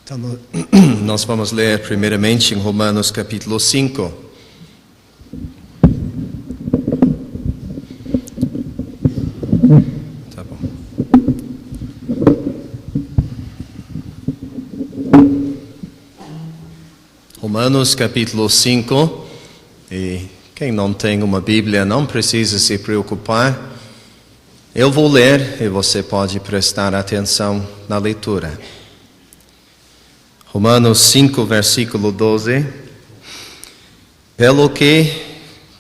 Então, nós vamos ler primeiramente em Romanos capítulo 5. Tá bom. Romanos capítulo 5. E quem não tem uma Bíblia não precisa se preocupar. Eu vou ler e você pode prestar atenção na leitura. Romanos 5, versículo 12. Pelo que,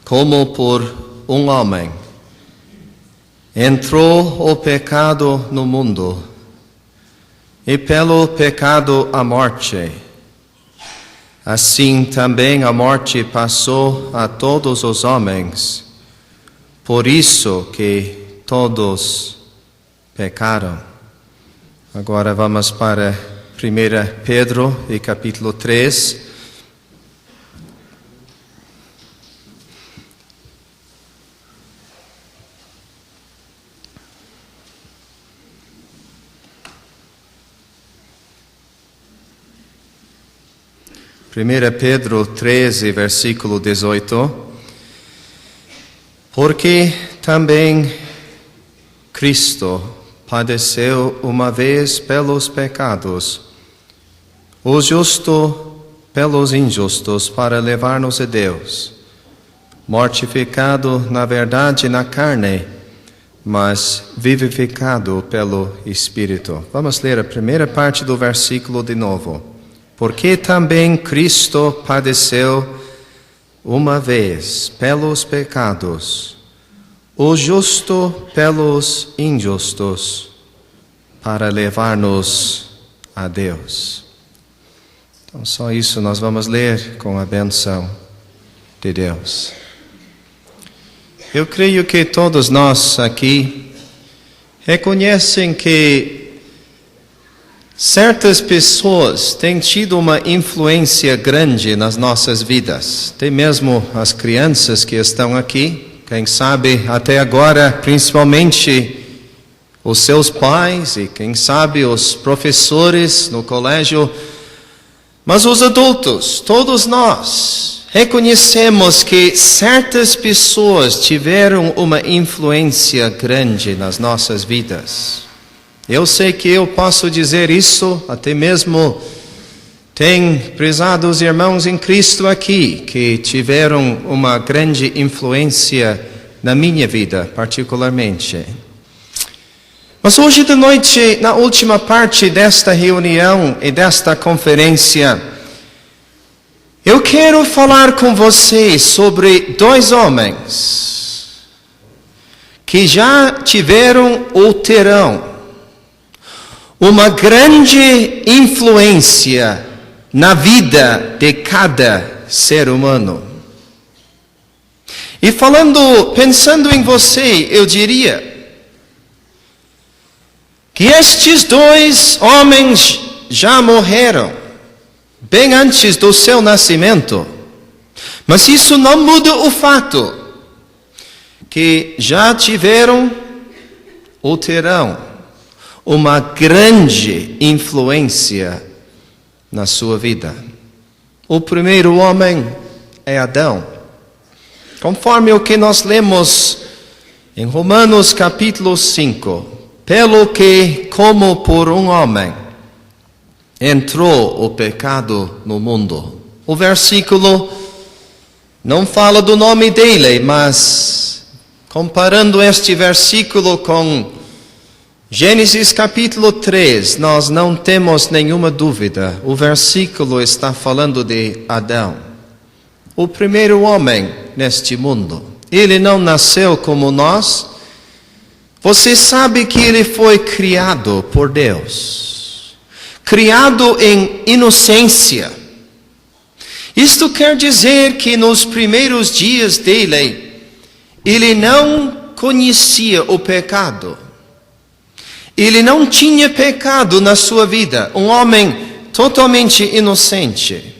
como por um homem, entrou o pecado no mundo, e pelo pecado a morte, assim também a morte passou a todos os homens, por isso que todos pecaram. Agora vamos para 1 Pedro e capítulo 3. Primeira Pedro 13, versículo 18. Porque também Cristo padeceu uma vez pelos pecados, o justo pelos injustos, para levar-nos a Deus, mortificado na verdade na carne, mas vivificado pelo Espírito. Vamos ler a primeira parte do versículo de novo. Porque também Cristo padeceu uma vez pelos pecados, o justo pelos injustos, para levar-nos a Deus. Então, só isso nós vamos ler com a bênção de Deus. Eu creio que todos nós aqui reconhecem que certas pessoas têm tido uma influência grande nas nossas vidas. Tem mesmo as crianças que estão aqui, quem sabe até agora, principalmente os seus pais e quem sabe os professores no colégio. Mas os adultos, todos nós, reconhecemos que certas pessoas tiveram uma influência grande nas nossas vidas. Eu sei que eu posso dizer isso, até mesmo tem prezados irmãos em Cristo aqui, que tiveram uma grande influência na minha vida, particularmente. Mas hoje de noite, na última parte desta reunião e desta conferência, eu quero falar com vocês sobre dois homens que já tiveram ou terão uma grande influência na vida de cada ser humano. E pensando em você, eu diria que estes dois homens já morreram bem antes do seu nascimento, mas isso não muda o fato que já tiveram ou terão uma grande influência na sua vida. O primeiro homem é Adão. Conforme o que nós lemos em Romanos capítulo 5, pelo que, como por um homem, entrou o pecado no mundo. O versículo não fala do nome dele, mas comparando este versículo com Gênesis capítulo 3, nós não temos nenhuma dúvida. O versículo está falando de Adão, o primeiro homem neste mundo. Ele não nasceu como nós. Você sabe que ele foi criado por Deus, criado em inocência. Isto quer dizer que nos primeiros dias dele, ele não conhecia o pecado. Ele não tinha pecado na sua vida, um homem totalmente inocente.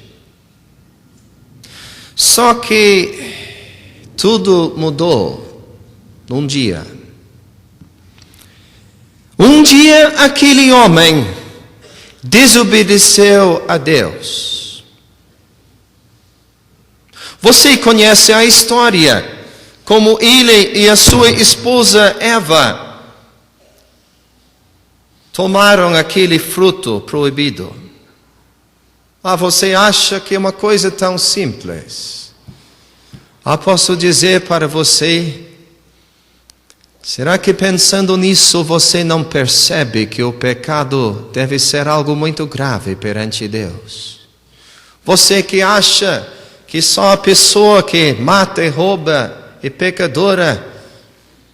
Só que tudo mudou num dia. Um dia aquele homem desobedeceu a Deus. Você conhece a história, como ele e a sua esposa Eva tomaram aquele fruto proibido. Você acha que é uma coisa tão simples? Posso dizer para você, será que pensando nisso você não percebe que o pecado deve ser algo muito grave perante Deus? Você que acha que só a pessoa que mata e rouba é pecadora,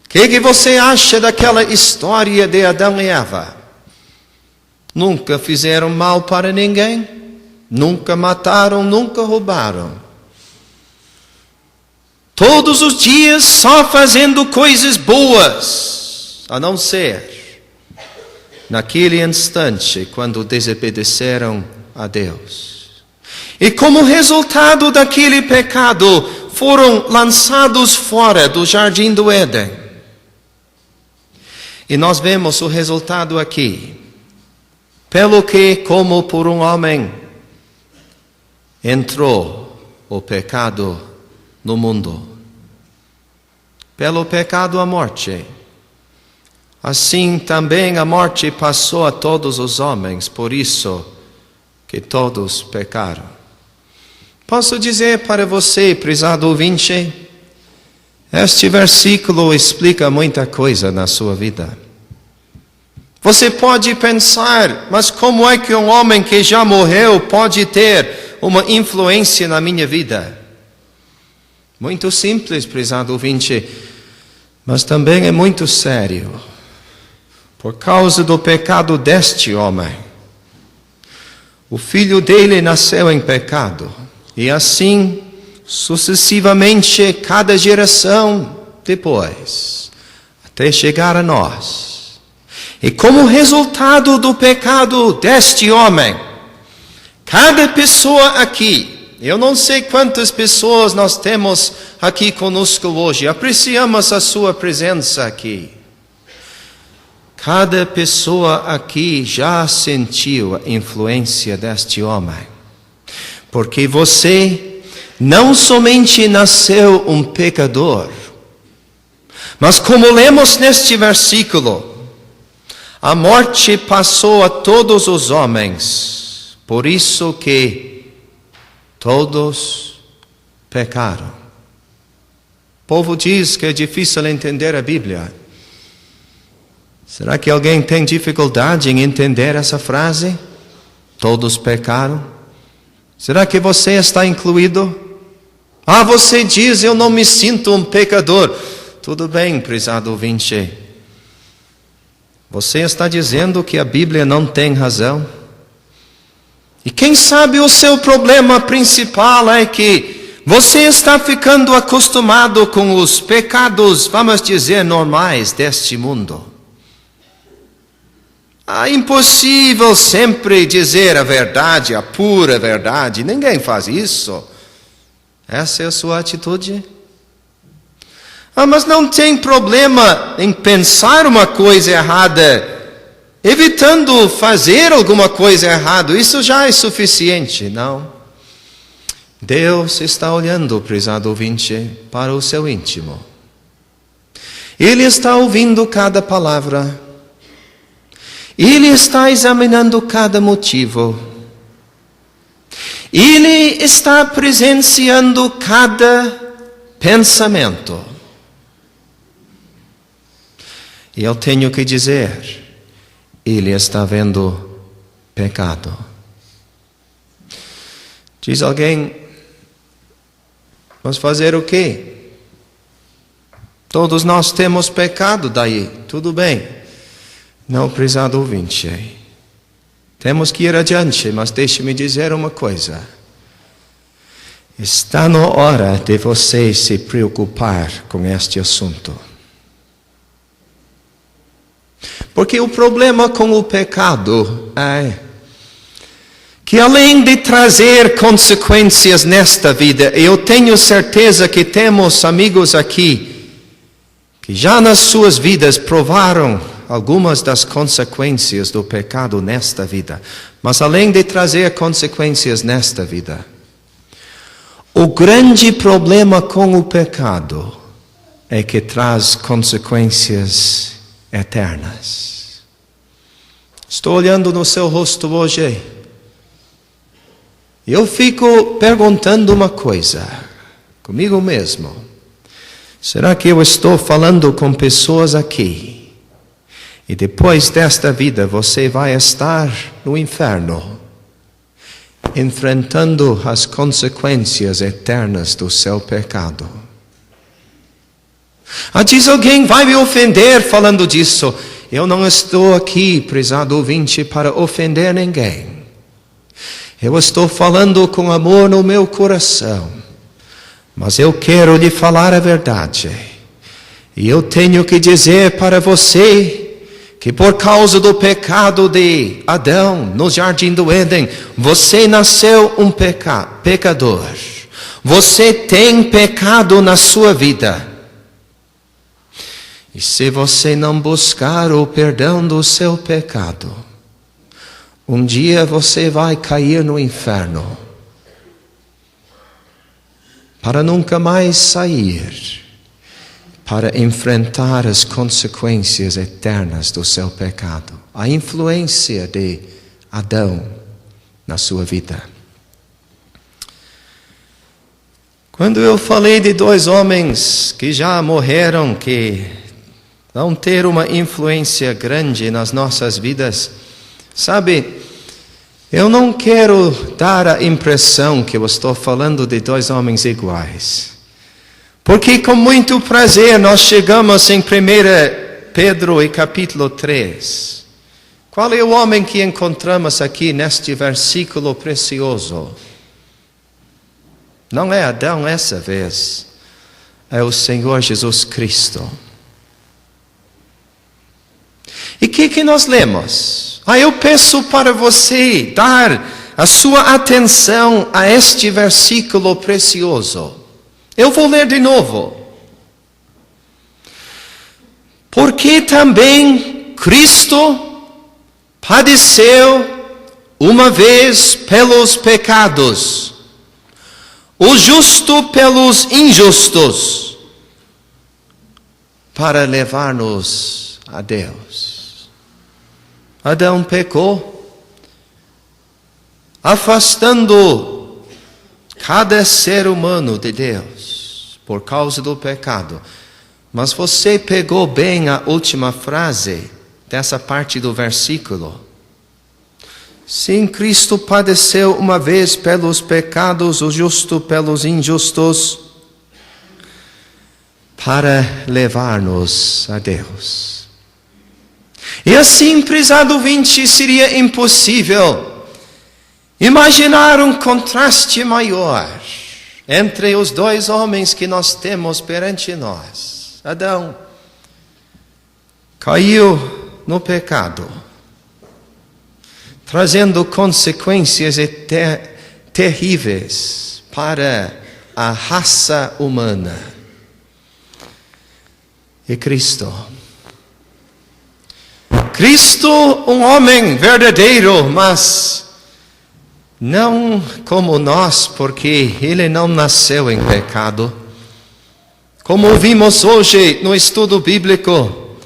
o que você acha daquela história de Adão e Eva? Nunca fizeram mal para ninguém, nunca mataram, nunca roubaram. Todos os dias só fazendo coisas boas, a não ser naquele instante quando desobedeceram a Deus. E como resultado daquele pecado, foram lançados fora do jardim do Éden. E nós vemos o resultado aqui. Pelo que, como por um homem, entrou o pecado no mundo. Pelo pecado a morte. Assim também a morte passou a todos os homens, por isso que todos pecaram. Posso dizer para você, prezado ouvinte, este versículo explica muita coisa na sua vida. Você pode pensar, mas como é que um homem que já morreu pode ter uma influência na minha vida? Muito simples, prezado ouvinte, mas também é muito sério. Por causa do pecado deste homem, o filho dele nasceu em pecado. E assim, sucessivamente, cada geração depois, até chegar a nós. E como resultado do pecado deste homem, cada pessoa aqui, eu não sei quantas pessoas nós temos aqui conosco hoje, apreciamos a sua presença aqui. Cada pessoa aqui já sentiu a influência deste homem. Porque você não somente nasceu um pecador, mas como lemos neste versículo, a morte passou a todos os homens, por isso que todos pecaram. O povo diz que é difícil entender a Bíblia. Será que alguém tem dificuldade em entender essa frase? Todos pecaram? Será que você está incluído? Você diz, eu não me sinto um pecador. Tudo bem, prezado ouvinte. Você está dizendo que a Bíblia não tem razão? E quem sabe o seu problema principal é que você está ficando acostumado com os pecados, vamos dizer, normais deste mundo. Impossível sempre dizer a verdade, a pura verdade. Ninguém faz isso. Essa é a sua atitude? Mas não tem problema em pensar uma coisa errada, evitando fazer alguma coisa errada. Isso já é suficiente, não? Deus está olhando, prezado ouvinte, para o seu íntimo. Ele está ouvindo cada palavra. Ele está examinando cada motivo. Ele está presenciando cada pensamento. E eu tenho que dizer, Ele está vendo pecado. Diz alguém, mas fazer o quê? Todos nós temos pecado daí, tudo bem. Não, prezado ouvinte, temos que ir adiante, mas deixe-me dizer uma coisa. Está na hora de você se preocupar com este assunto. Porque o problema com o pecado é que além de trazer consequências nesta vida, eu tenho certeza que temos amigos aqui que já nas suas vidas provaram algumas das consequências do pecado nesta vida. Mas além de trazer consequências nesta vida, o grande problema com o pecado é que traz consequências eternas. Estou olhando no seu rosto hoje. Eu fico perguntando uma coisa comigo mesmo. Será que eu estou falando com pessoas aqui? E depois desta vida você vai estar no inferno, enfrentando as consequências eternas do seu pecado. Diz alguém, vai me ofender falando disso. Eu não estou aqui, prezado ouvinte, para ofender ninguém. Eu estou falando com amor no meu coração. Mas eu quero lhe falar a verdade. E eu tenho que dizer para você que por causa do pecado de Adão no jardim do Éden, você nasceu um pecador. Você tem pecado na sua vida. E se você não buscar o perdão do seu pecado, um dia você vai cair no inferno, para nunca mais sair, para enfrentar as consequências eternas do seu pecado, a influência de Adão na sua vida. Quando eu falei de 2 homens que já morreram, que vão ter uma influência grande nas nossas vidas, sabe, eu não quero dar a impressão que eu estou falando de 2 homens iguais. Porque com muito prazer nós chegamos em 1 Pedro e capítulo 3. Qual é o homem que encontramos aqui neste versículo precioso? Não é Adão essa vez, é o Senhor Jesus Cristo. E o que nós lemos? Eu peço para você dar a sua atenção a este versículo precioso. Eu vou ler de novo. Porque também Cristo padeceu uma vez pelos pecados, o justo pelos injustos, para levar-nos a Deus. Adão pecou, afastando cada ser humano de Deus por causa do pecado. Mas você pegou bem a última frase dessa parte do versículo. Sim, Cristo padeceu uma vez pelos pecados, o justo pelos injustos, para levar-nos a Deus. E assim, prezado ouvinte, seria impossível imaginar um contraste maior entre os 2 homens que nós temos perante nós. Adão caiu no pecado, trazendo consequências terríveis para a raça humana. E Cristo, um homem verdadeiro, mas não como nós, porque ele não nasceu em pecado. Como ouvimos hoje no estudo bíblico,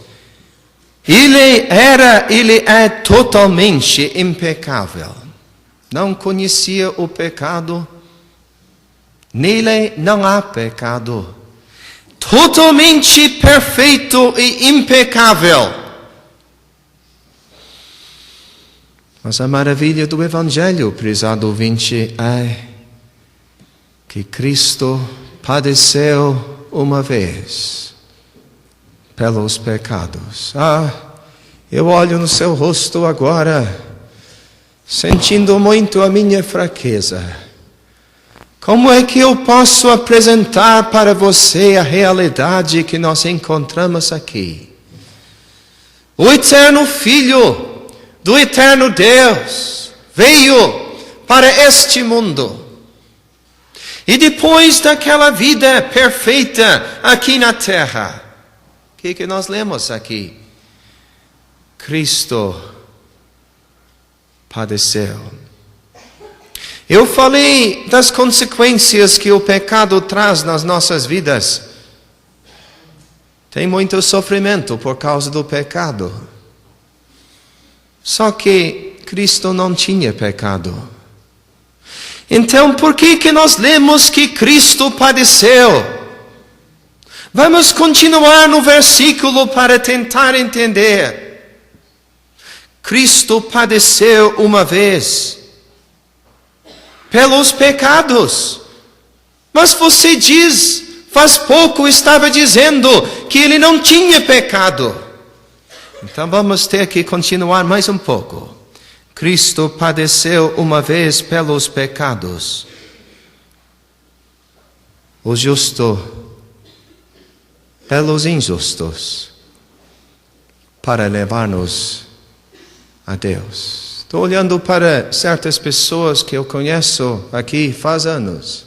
ele é totalmente impecável. Não conhecia o pecado, nele não há pecado. Totalmente perfeito e impecável. Mas a maravilha do Evangelho, prezado ouvinte, é que Cristo padeceu uma vez pelos pecados. Eu olho no seu rosto agora, sentindo muito a minha fraqueza. Como é que eu posso apresentar para você a realidade que nós encontramos aqui? O eterno Filho do eterno Deus veio para este mundo. E depois daquela vida perfeita aqui na terra, o que nós lemos aqui? Cristo padeceu. Eu falei das consequências que o pecado traz nas nossas vidas. Tem muito sofrimento por causa do pecado. Só que Cristo não tinha pecado. Então, por que nós lemos que Cristo padeceu? Vamos continuar no versículo para tentar entender. Cristo padeceu uma vez pelos pecados. Mas você diz, faz pouco estava dizendo que ele não tinha pecado. Então vamos ter que continuar mais um pouco. Cristo padeceu uma vez pelos pecados. O justo pelos injustos, para levar-nos a Deus. Estou olhando para certas pessoas que eu conheço aqui faz anos.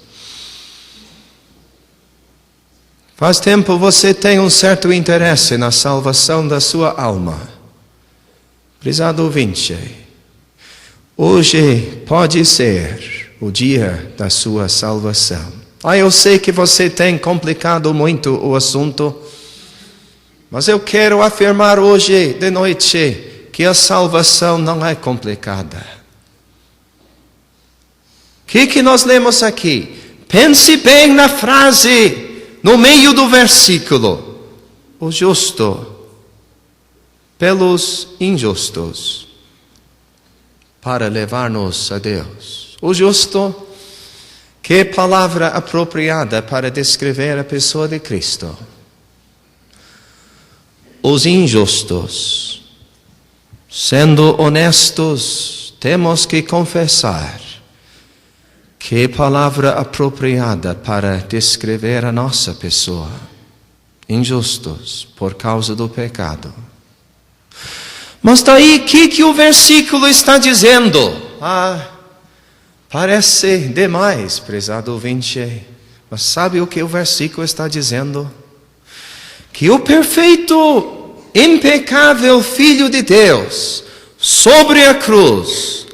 Faz tempo você tem um certo interesse na salvação da sua alma. Prezado ouvinte, hoje pode ser o dia da sua salvação. Eu sei que você tem complicado muito o assunto, mas eu quero afirmar hoje de noite que a salvação não é complicada. O que nós lemos aqui? Pense bem na frase, no meio do versículo. O justo pelos injustos, para levar-nos a Deus. O justo. Que palavra apropriada para descrever a pessoa de Cristo. Os injustos, sendo honestos, temos que confessar. Que palavra apropriada para descrever a nossa pessoa. Injustos, por causa do pecado. Mas daí, o que o versículo está dizendo? Parece demais, prezado ouvinte, mas sabe o que o versículo está dizendo? Que o perfeito, impecável Filho de Deus, sobre a cruz,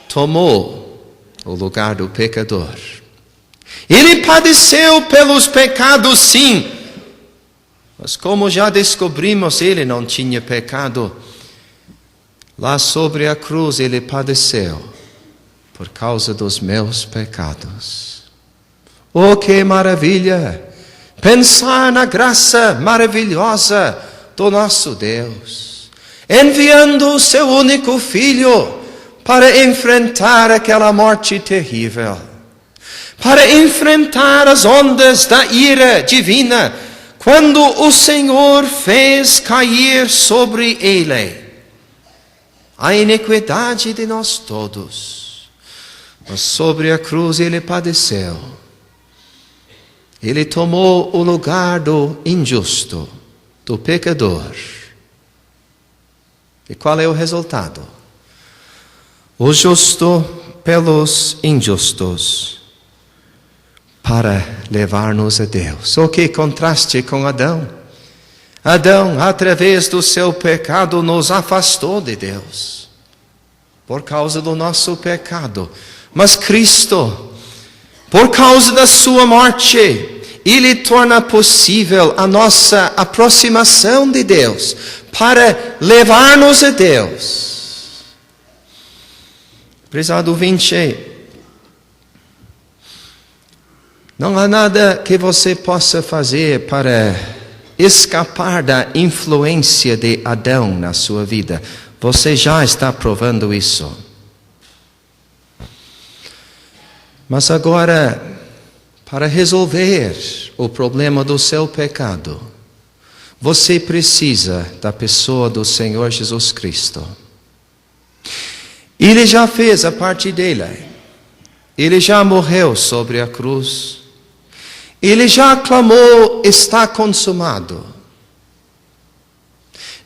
tomou o lugar do pecador. Ele padeceu pelos pecados, sim, mas como já descobrimos, ele não tinha pecado. Lá sobre a cruz ele padeceu por causa dos meus pecados. Oh, que maravilha! Pensar na graça maravilhosa do nosso Deus, enviando o seu único Filho para enfrentar aquela morte terrível, para enfrentar as ondas da ira divina, quando o Senhor fez cair sobre ele a iniquidade de nós todos. Mas sobre a cruz ele padeceu. Ele tomou o lugar do injusto, do pecador. E qual é o resultado? O justo pelos injustos, para levar-nos a Deus. O que contraste com Adão? Adão, através do seu pecado, nos afastou de Deus, por causa do nosso pecado. Mas Cristo, por causa da sua morte, Ele torna possível a nossa aproximação de Deus, para levar-nos a Deus. Prezado ouvinte, não há nada que você possa fazer para escapar da influência de Adão na sua vida. Você já está provando isso. Mas agora, para resolver o problema do seu pecado, você precisa da pessoa do Senhor Jesus Cristo. Ele já fez a parte dele. Ele já morreu sobre a cruz. Ele já clamou, está consumado.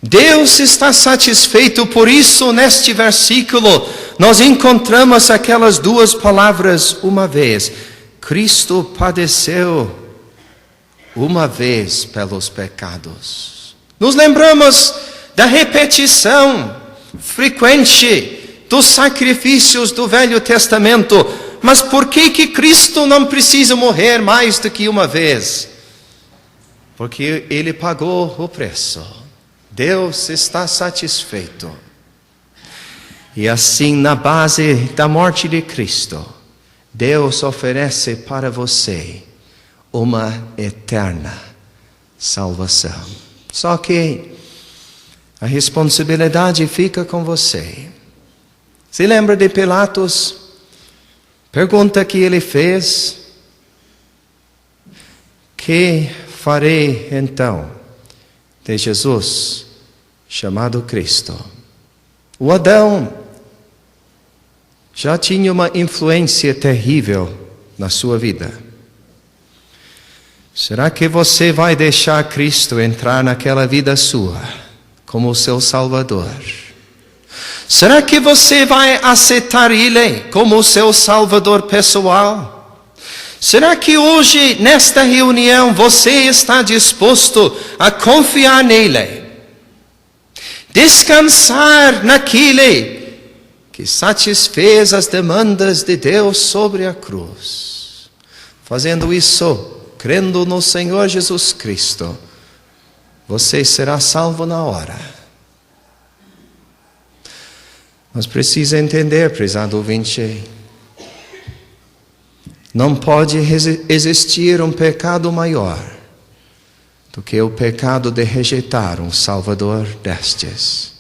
Deus está satisfeito, por isso neste versículo nós encontramos aquelas duas palavras uma vez. Cristo padeceu uma vez pelos pecados. Nos lembramos da repetição frequente dos sacrifícios do Velho Testamento. Mas por que Cristo não precisa morrer mais do que uma vez? Porque Ele pagou o preço. Deus está satisfeito. E assim, na base da morte de Cristo, Deus oferece para você uma eterna salvação. Só que a responsabilidade fica com você. Se lembra de Pilatos? Pergunta que ele fez: que farei então de Jesus chamado Cristo? O Adão já tinha uma influência terrível na sua vida. Será que você vai deixar Cristo entrar naquela vida sua como o seu Salvador? Será que você vai aceitar Ele como o seu Salvador pessoal? Será que hoje, nesta reunião, você está disposto a confiar nele? Descansar naquele que satisfez as demandas de Deus sobre a cruz. Fazendo isso, crendo no Senhor Jesus Cristo, você será salvo na hora. Mas precisa entender, prezado ouvinte, não pode existir um pecado maior do que o pecado de rejeitar um Salvador destes,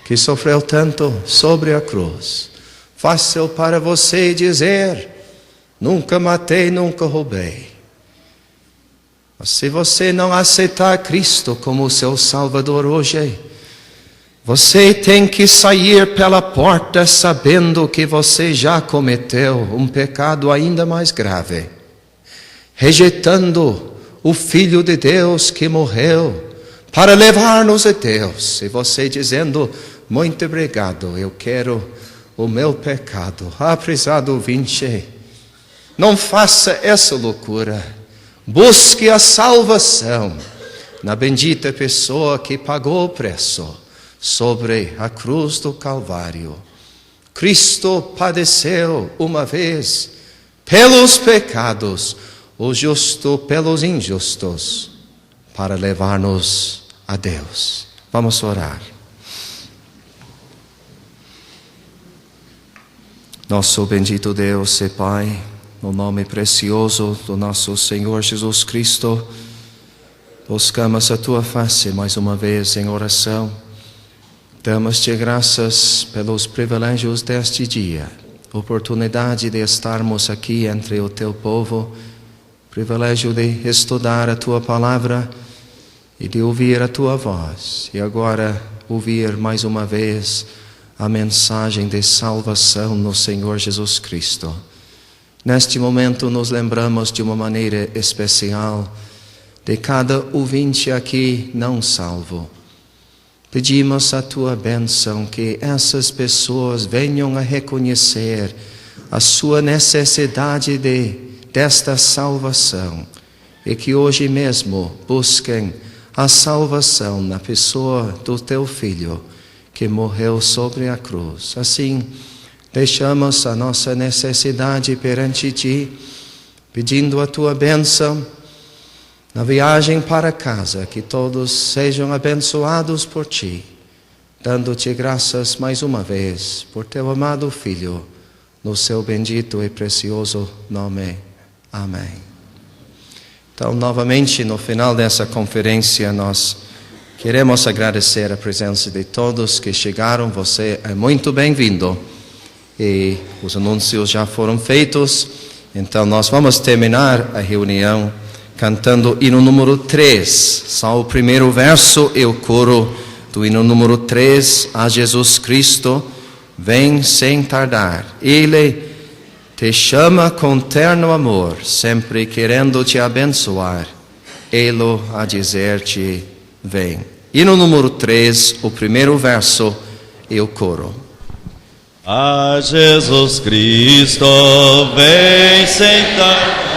que sofreu tanto sobre a cruz. Fácil para você dizer: nunca matei, nunca roubei. Mas se você não aceitar Cristo como seu Salvador hoje, você tem que sair pela porta sabendo que você já cometeu um pecado ainda mais grave, rejeitando o Filho de Deus que morreu para levar-nos a Deus. E você dizendo: muito obrigado, eu quero o meu pecado. Prezado ouvinte, não faça essa loucura. Busque a salvação na bendita pessoa que pagou o preço sobre a cruz do Calvário. Cristo padeceu uma vez pelos pecados, o justo pelos injustos, para levar-nos a Deus. Vamos orar. Nosso bendito Deus e Pai, no nome precioso do nosso Senhor Jesus Cristo, buscamos a Tua face mais uma vez em oração. Damos-te graças pelos privilégios deste dia, oportunidade de estarmos aqui entre o Teu povo, privilégio de estudar a Tua palavra e de ouvir a Tua voz. E agora ouvir mais uma vez a mensagem de salvação no Senhor Jesus Cristo. Neste momento nos lembramos de uma maneira especial de cada ouvinte aqui não salvo. Pedimos a Tua bênção que essas pessoas venham a reconhecer a sua necessidade desta salvação e que hoje mesmo busquem a salvação na pessoa do Teu Filho que morreu sobre a cruz. Assim, deixamos a nossa necessidade perante Ti, pedindo a Tua bênção na viagem para casa, que todos sejam abençoados por Ti, dando-Te graças mais uma vez por Teu amado Filho, no Seu bendito e precioso nome. Amém. Então, novamente, no final dessa conferência, nós queremos agradecer a presença de todos que chegaram. Você é muito bem-vindo. E os anúncios já foram feitos, então nós vamos terminar a reunião cantando hino número 3, só o primeiro verso e o coro do hino número 3, a Jesus Cristo, vem sem tardar. Ele te chama com terno amor, sempre querendo te abençoar, Ele a dizer-te, vem. Hino número 3, o primeiro verso e o coro. A Jesus Cristo vem sem tardar.